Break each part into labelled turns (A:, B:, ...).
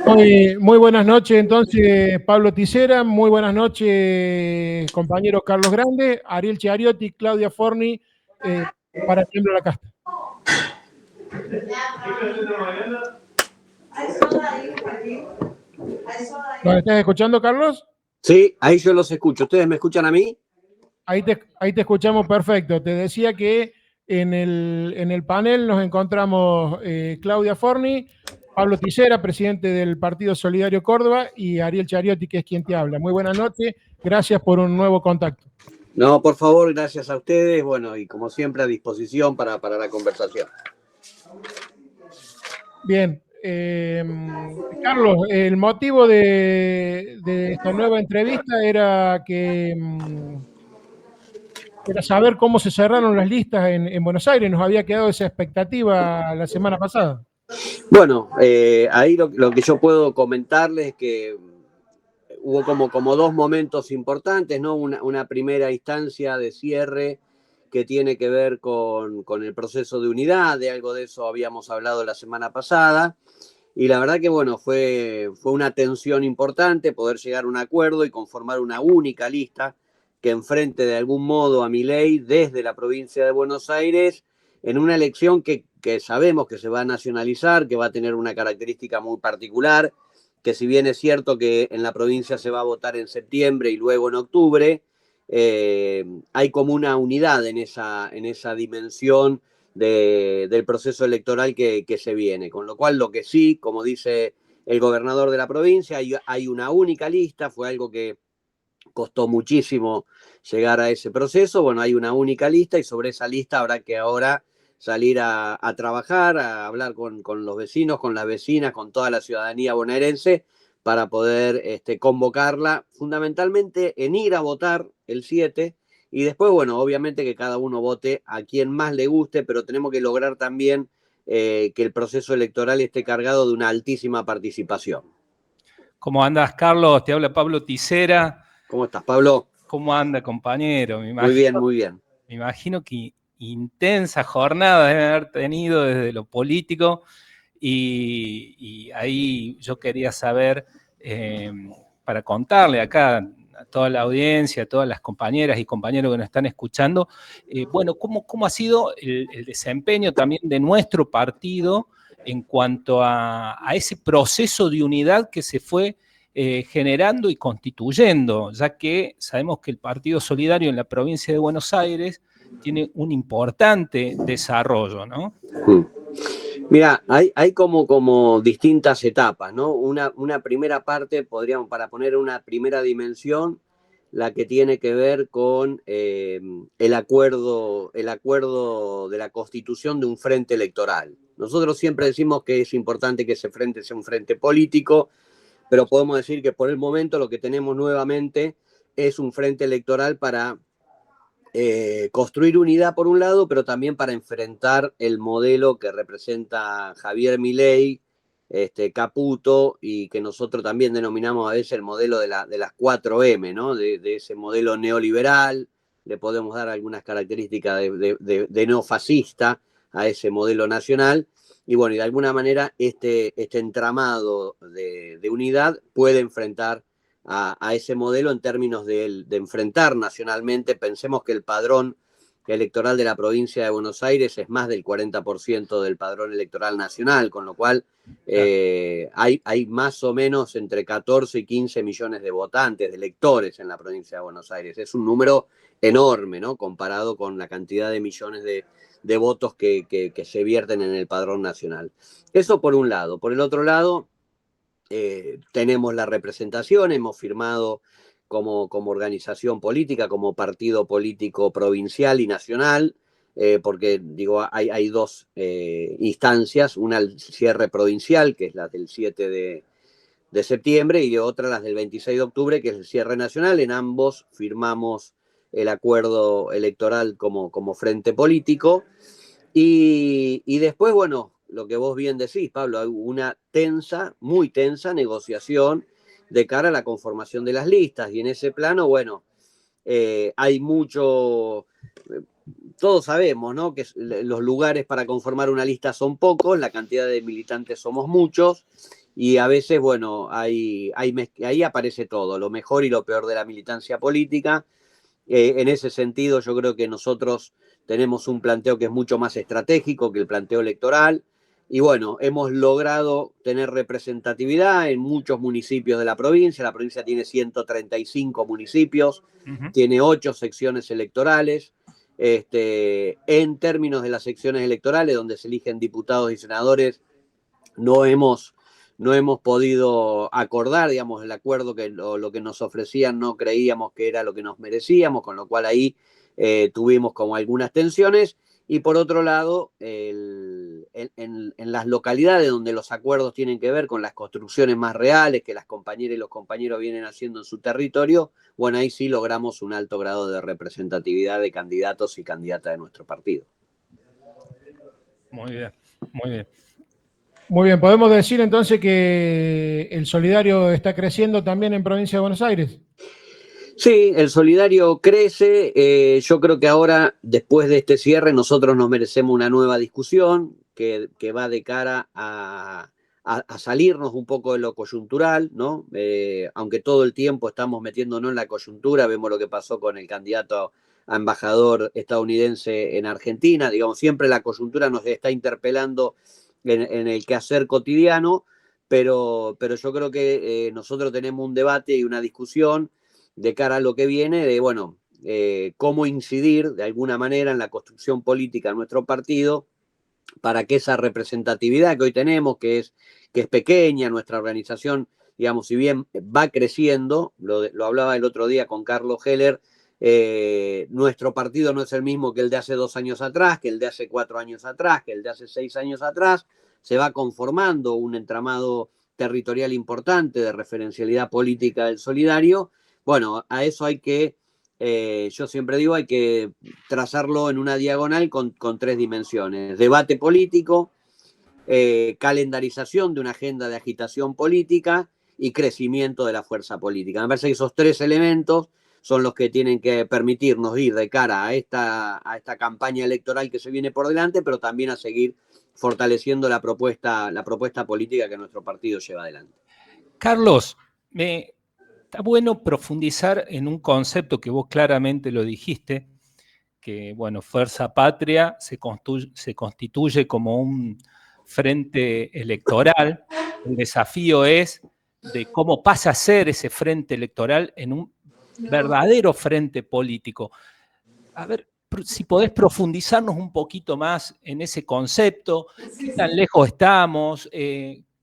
A: Muy buenas noches, entonces, Pablo Tisera. Muy buenas noches, compañero Carlos Grande, Ariel Chiariotti, Claudia Forni, para miembro de la casta. ¿Nos estás escuchando, Carlos?
B: Sí, ahí yo los escucho. ¿Ustedes me escuchan a mí?
A: Ahí te escuchamos perfecto. Te decía que en el panel nos encontramos Claudia Forni, Pablo Tisera, presidente del Partido Solidario Córdoba, y Ariel Chiariotti, que es quien te habla. Muy buenas noches, gracias por un nuevo contacto.
B: No, por favor, gracias a ustedes. Bueno, y como siempre a disposición para la conversación.
A: Bien. Carlos, el motivo de esta nueva entrevista era era saber cómo se cerraron las listas en Buenos Aires. Nos había quedado esa expectativa la semana pasada.
B: Bueno, ahí lo que yo puedo comentarles es que hubo como dos momentos importantes, ¿no? Una primera instancia de cierre que tiene que ver con el proceso de unidad, de algo de eso habíamos hablado la semana pasada. Y la verdad que, bueno, fue una tensión importante poder llegar a un acuerdo y conformar una única lista que enfrente de algún modo a Milei desde la provincia de Buenos Aires en una elección que sabemos que se va a nacionalizar, que va a tener una característica muy particular, que si bien es cierto que en la provincia se va a votar en septiembre y luego en octubre, hay como una unidad en esa dimensión del proceso electoral que se viene. Con lo cual, lo que sí, como dice el gobernador de la provincia, hay una única lista, fue algo que costó muchísimo llegar a ese proceso. Bueno, hay una única lista y sobre esa lista habrá que ahora salir a trabajar, a hablar con los vecinos, con las vecinas, con toda la ciudadanía bonaerense para poder convocarla fundamentalmente en ir a votar el 7 y después, bueno, obviamente que cada uno vote a quien más le guste, pero tenemos que lograr también que el proceso electoral esté cargado de una altísima participación.
C: ¿Cómo andas, Carlos? Te habla Pablo Tisera.
B: ¿Cómo estás, Pablo?
C: ¿Cómo anda, compañero?
B: Muy bien, muy bien.
C: Me imagino que intensa jornada deben haber tenido desde lo político y ahí yo quería saber, para contarle acá a toda la audiencia, a todas las compañeras y compañeros que nos están escuchando, bueno, cómo ha sido el desempeño también de nuestro partido en cuanto a ese proceso de unidad que se fue generando y constituyendo, ya que sabemos que el Partido Solidario en la provincia de Buenos Aires tiene un importante desarrollo, ¿no?
B: Mira, hay como distintas etapas, ¿no? Una primera parte, podríamos, para poner una primera dimensión, la que tiene que ver con el acuerdo de la constitución de un frente electoral. Nosotros siempre decimos que es importante que ese frente sea un frente político, pero podemos decir que por el momento lo que tenemos nuevamente es un frente electoral para construir unidad por un lado, pero también para enfrentar el modelo que representa Javier Milei, Caputo, y que nosotros también denominamos a veces el modelo de las 4M, ¿no? De ese modelo neoliberal. Le podemos dar algunas características de neofascista a ese modelo nacional. Y bueno, y de alguna manera este entramado de unidad puede enfrentar a ese modelo en términos de enfrentar nacionalmente. Pensemos que el padrón electoral de la provincia de Buenos Aires es más del 40% del padrón electoral nacional, con lo cual hay más o menos entre 14 y 15 millones de votantes, de electores en la provincia de Buenos Aires. Es un número enorme, ¿no? Comparado con la cantidad de millones de votos que se vierten en el padrón nacional. Eso por un lado. Por el otro lado, tenemos la representación, hemos firmado como organización política, como partido político provincial y nacional, porque digo, hay dos instancias, una al cierre provincial, que es la del 7 de septiembre, y otra las del 26 de octubre, que es el cierre nacional. En ambos firmamos el acuerdo electoral como frente político. Y después, bueno, lo que vos bien decís, Pablo, hay una muy tensa negociación de cara a la conformación de las listas. Y en ese plano, bueno, hay mucho, todos sabemos, ¿no? Que los lugares para conformar una lista son pocos, la cantidad de militantes somos muchos, y a veces, bueno, ahí aparece todo, lo mejor y lo peor de la militancia política. En ese sentido, yo creo que nosotros tenemos un planteo que es mucho más estratégico que el planteo electoral. Y bueno, hemos logrado tener representatividad en muchos municipios de la provincia. La provincia tiene 135 municipios, tiene 8 secciones electorales. En términos de las secciones electorales, donde se eligen diputados y senadores, no hemos podido acordar, digamos, el acuerdo que lo que nos ofrecían no creíamos que era lo que nos merecíamos, con lo cual ahí tuvimos como algunas tensiones. Y por otro lado, en las localidades donde los acuerdos tienen que ver con las construcciones más reales que las compañeras y los compañeros vienen haciendo en su territorio, bueno, ahí sí logramos un alto grado de representatividad de candidatos y candidatas de nuestro partido.
C: Muy bien, muy bien.
A: Muy bien, ¿podemos decir entonces que el Solidario está creciendo también en Provincia de Buenos Aires?
B: Sí, el Solidario crece. Yo creo que ahora, después de este cierre, nosotros nos merecemos una nueva discusión que va de cara a salirnos un poco de lo coyuntural, ¿no? Aunque todo el tiempo estamos metiéndonos en la coyuntura, vemos lo que pasó con el candidato a embajador estadounidense en Argentina. Digamos, siempre la coyuntura nos está interpelando en el quehacer cotidiano, pero yo creo que nosotros tenemos un debate y una discusión de cara a lo que viene, de, bueno, cómo incidir de alguna manera en la construcción política de nuestro partido para que esa representatividad que hoy tenemos, que es pequeña, nuestra organización, digamos, si bien va creciendo, lo hablaba el otro día con Carlos Heller, nuestro partido no es el mismo que el de hace 2 años atrás, que el de hace 4 años atrás, que el de hace 6 años atrás. Se va conformando un entramado territorial importante de referencialidad política del Solidario. Bueno, a eso hay que, yo siempre digo, hay que trazarlo en una diagonal con 3 dimensiones. Debate político, calendarización de una agenda de agitación política y crecimiento de la fuerza política. Me parece que esos 3 elementos son los que tienen que permitirnos ir de cara a esta campaña electoral que se viene por delante, pero también a seguir fortaleciendo la propuesta política que nuestro partido lleva adelante.
C: Carlos, está bueno profundizar en un concepto que vos claramente lo dijiste, que, bueno, Fuerza Patria se constituye como un frente electoral. El desafío es de cómo pasa a ser ese frente electoral en un verdadero frente político. A ver si podés profundizarnos un poquito más en ese concepto, qué tan lejos estamos,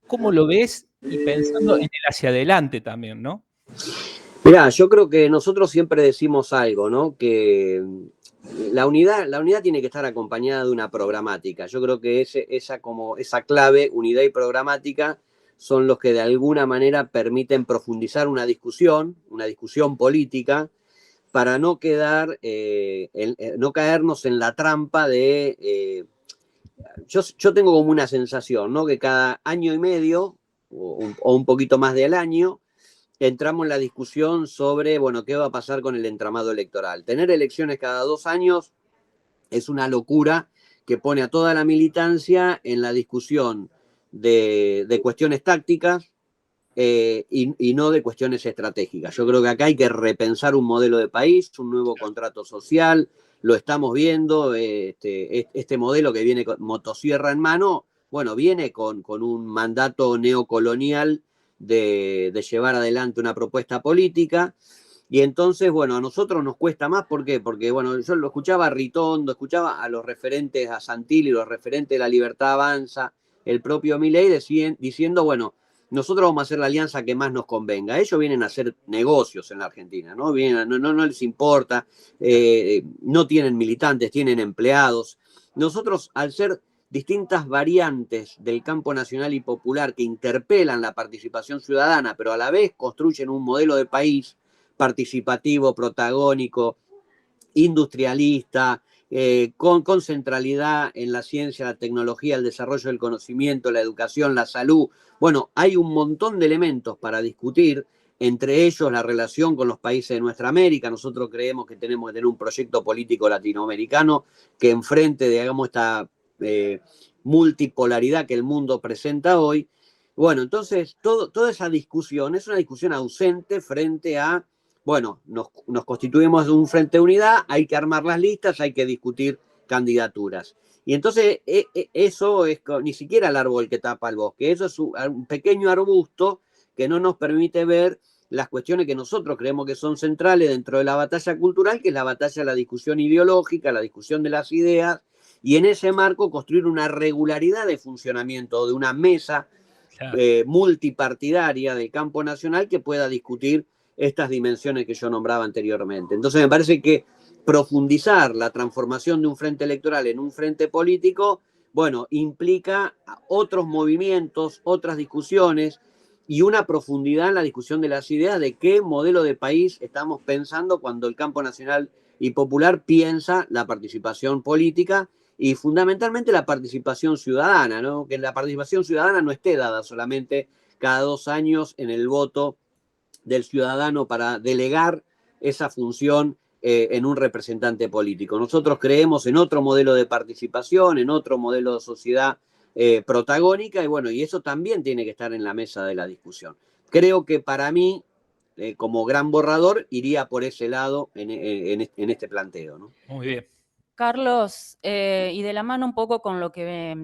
C: cómo lo ves y pensando en el hacia adelante también, ¿no?
B: Mirá, yo creo que nosotros siempre decimos algo, ¿no? Que la unidad tiene que estar acompañada de una programática. Yo creo que esa clave, unidad y programática, son los que de alguna manera permiten profundizar una discusión política, para no caernos en la trampa de... yo tengo como una sensación, ¿no? Que cada año y medio, o un poquito más del año, entramos en la discusión sobre, bueno, qué va a pasar con el entramado electoral. Tener elecciones cada 2 años es una locura que pone a toda la militancia en la discusión de cuestiones tácticas y no de cuestiones estratégicas. Yo creo que acá hay que repensar un modelo de país, un nuevo contrato social. Lo estamos viendo, este modelo que viene con motosierra en mano, bueno, viene con un mandato neocolonial de llevar adelante una propuesta política. Y entonces, bueno, a nosotros nos cuesta más. ¿Por qué? Porque, bueno, yo lo escuchaba a Ritondo, escuchaba a los referentes, a Santilli, los referentes de La Libertad Avanza, el propio Milei diciendo, bueno, nosotros vamos a hacer la alianza que más nos convenga. Ellos vienen a hacer negocios en la Argentina, ¿no? No les importa, no tienen militantes, tienen empleados. Nosotros, al ser distintas variantes del campo nacional y popular que interpelan la participación ciudadana, pero a la vez construyen un modelo de país participativo, protagónico, industrialista, con centralidad en la ciencia, la tecnología, el desarrollo del conocimiento, la educación, la salud. Bueno, hay un montón de elementos para discutir, entre ellos la relación con los países de nuestra América. Nosotros creemos que tenemos que tener un proyecto político latinoamericano que enfrente, digamos, esta multipolaridad que el mundo presenta hoy. Bueno, entonces toda esa discusión es una discusión ausente frente a, bueno, nos constituimos de un frente de unidad, hay que armar las listas, hay que discutir candidaturas. Y entonces eso es ni siquiera el árbol que tapa el bosque, eso es un pequeño arbusto que no nos permite ver las cuestiones que nosotros creemos que son centrales dentro de la batalla cultural, que es la batalla de la discusión ideológica, la discusión de las ideas, y en ese marco construir una regularidad de funcionamiento de una mesa multipartidaria del campo nacional que pueda discutir estas dimensiones que yo nombraba anteriormente. Entonces me parece que profundizar la transformación de un frente electoral en un frente político, bueno, implica otros movimientos, otras discusiones y una profundidad en la discusión de las ideas de qué modelo de país estamos pensando cuando el campo nacional y popular piensa la participación política y fundamentalmente la participación ciudadana, ¿no? Que la participación ciudadana no esté dada solamente cada 2 años en el voto del ciudadano para delegar esa función en un representante político. Nosotros creemos en otro modelo de participación, en otro modelo de sociedad protagónica, y bueno, y eso también tiene que estar en la mesa de la discusión. Creo que para mí, como gran borrador, iría por ese lado en este planteo, ¿no?
C: Muy bien.
D: Carlos, y de la mano un poco con lo que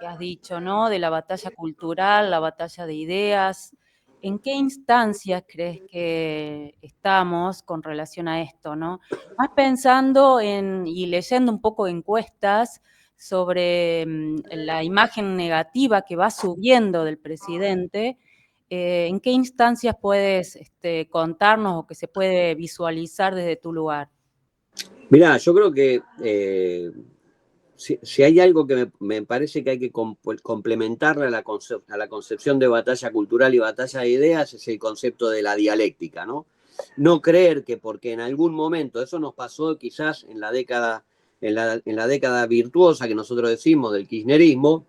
D: has dicho, ¿no? De la batalla cultural, la batalla de ideas, ¿en qué instancias crees que estamos con relación a esto, ¿no? Más pensando y leyendo un poco encuestas sobre la imagen negativa que va subiendo del presidente, ¿en qué instancias puedes contarnos o que se puede visualizar desde tu lugar?
B: Mirá, yo creo que si hay algo que me parece que hay que complementarle a la concepción de batalla cultural y batalla de ideas es el concepto de la dialéctica, ¿no? No creer que porque en algún momento, eso nos pasó quizás en la década virtuosa que nosotros decimos del kirchnerismo,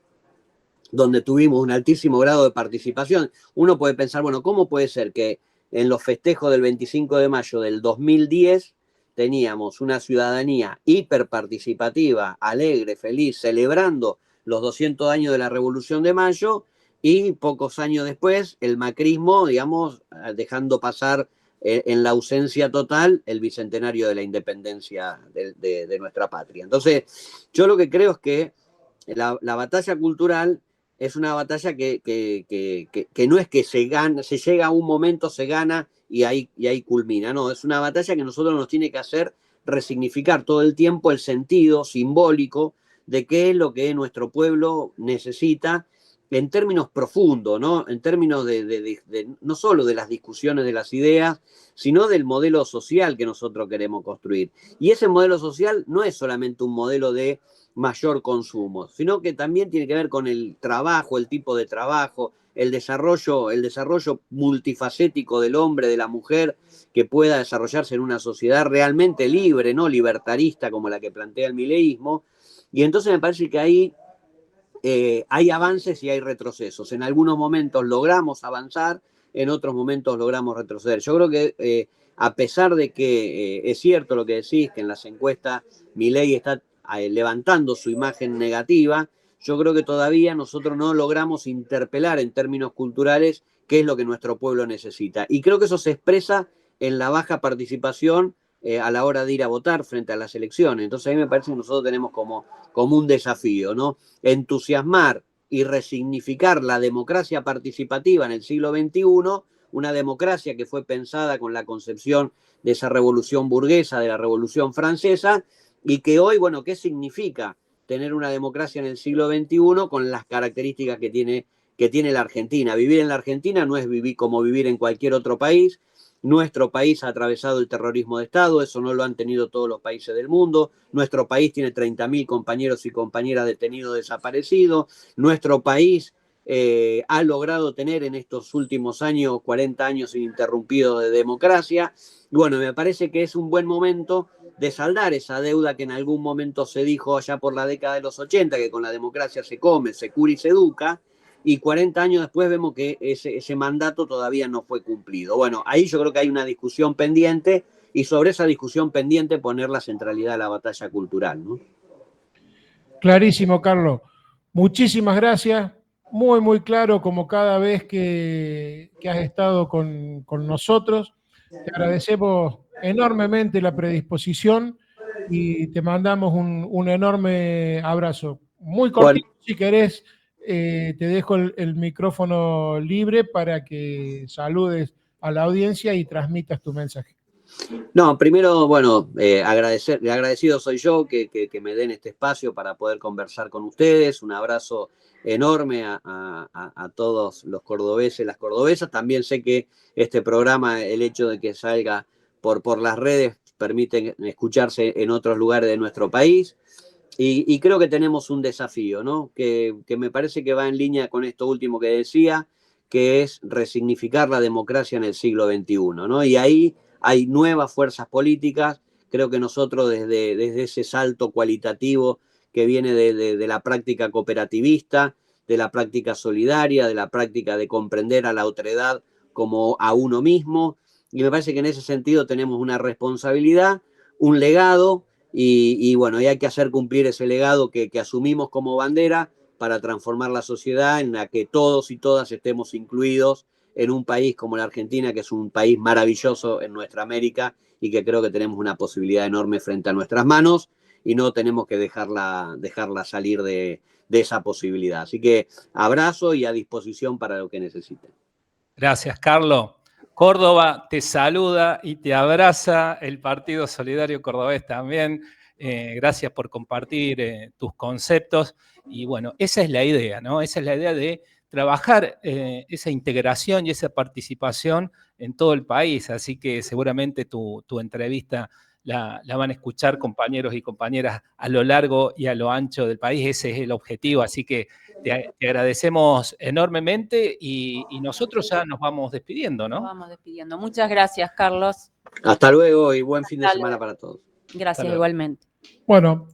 B: donde tuvimos un altísimo grado de participación, uno puede pensar, bueno, ¿cómo puede ser que en los festejos del 25 de mayo del 2010 teníamos una ciudadanía hiperparticipativa, alegre, feliz, celebrando los 200 años de la Revolución de Mayo y pocos años después el macrismo, digamos, dejando pasar en la ausencia total el bicentenario de la independencia de nuestra patria? Entonces, yo lo que creo es que la batalla cultural es una batalla que no es que se llega a un momento, se gana y ahí culmina. No, es una batalla que nosotros nos tiene que hacer resignificar todo el tiempo el sentido simbólico de qué es lo que nuestro pueblo necesita en términos profundos, ¿no? En términos no solo de las discusiones de las ideas, sino del modelo social que nosotros queremos construir. Y ese modelo social no es solamente un modelo de mayor consumo, sino que también tiene que ver con el trabajo, el tipo de trabajo, el desarrollo multifacético del hombre, de la mujer, que pueda desarrollarse en una sociedad realmente libre, no libertarista como la que plantea el mileísmo. Y entonces me parece que ahí hay avances y hay retrocesos. En algunos momentos logramos avanzar, en otros momentos logramos retroceder. Yo creo que a pesar de que es cierto lo que decís, que en las encuestas Milei está levantando su imagen negativa, yo creo que todavía nosotros no logramos interpelar en términos culturales qué es lo que nuestro pueblo necesita. Y creo que eso se expresa en la baja participación a la hora de ir a votar frente a las elecciones. Entonces a mí me parece que nosotros tenemos como un desafío, ¿no? Entusiasmar y resignificar la democracia participativa en el siglo XXI, una democracia que fue pensada con la concepción de esa revolución burguesa, de la revolución francesa, y que hoy, bueno, ¿qué significa tener una democracia en el siglo XXI con las características que tiene la Argentina? Vivir en la Argentina no es vivir como vivir en cualquier otro país. Nuestro país ha atravesado el terrorismo de Estado, eso no lo han tenido todos los países del mundo. Nuestro país tiene 30.000 compañeros y compañeras detenidos, desaparecidos. Nuestro país ha logrado tener en estos últimos años 40 años ininterrumpidos de democracia. Y bueno, me parece que es un buen momento de saldar esa deuda que en algún momento se dijo allá por la década de los 80, que con la democracia se come, se cura y se educa, y 40 años después vemos que ese mandato todavía no fue cumplido. Bueno, ahí yo creo que hay una discusión pendiente, y sobre esa discusión pendiente poner la centralidad de la batalla cultural, ¿no?
A: Clarísimo, Carlos. Muchísimas gracias. muy, muy claro como cada vez que has estado con nosotros. Te agradecemos enormemente la predisposición y te mandamos un enorme abrazo. Muy
B: Bueno,
A: cortito, si querés, te dejo el micrófono libre para que saludes a la audiencia y transmitas tu mensaje.
B: no, primero, bueno, agradecido soy yo que me den este espacio para poder conversar con ustedes. Un abrazo enorme a todos los cordobeses, las cordobesas. También sé que este programa, el hecho de que salga por las redes, permite escucharse en otros lugares de nuestro país. Y creo que tenemos un desafío, ¿no? Que me parece que va en línea con esto último que decía, que es resignificar la democracia en el siglo XXI, ¿no? Y ahí hay nuevas fuerzas políticas. Creo que nosotros desde ese salto cualitativo que viene de la práctica cooperativista, de la práctica solidaria, de la práctica de comprender a la otredad como a uno mismo, y me parece que en ese sentido tenemos una responsabilidad, un legado, y bueno, y hay que hacer cumplir ese legado que asumimos como bandera para transformar la sociedad en la que todos y todas estemos incluidos en un país como la Argentina, que es un país maravilloso en nuestra América y que creo que tenemos una posibilidad enorme frente a nuestras manos y no tenemos que dejarla salir de esa posibilidad. Así que abrazo y a disposición para lo que necesiten.
C: Gracias, Carlos. Córdoba te saluda y te abraza el Partido Solidario Cordobés también. Gracias por compartir tus conceptos. Y bueno, esa es la idea, ¿no? Esa es la idea de trabajar esa integración y esa participación en todo el país. Así que seguramente tu entrevista la van a escuchar compañeros y compañeras a lo largo y a lo ancho del país. Ese es el objetivo. Así que te agradecemos enormemente y nosotros ya nos vamos despidiendo, ¿no?
D: Nos vamos despidiendo. Muchas gracias, Carlos.
B: Hasta luego y buen fin de semana para todos.
D: Gracias, igualmente.
A: Bueno,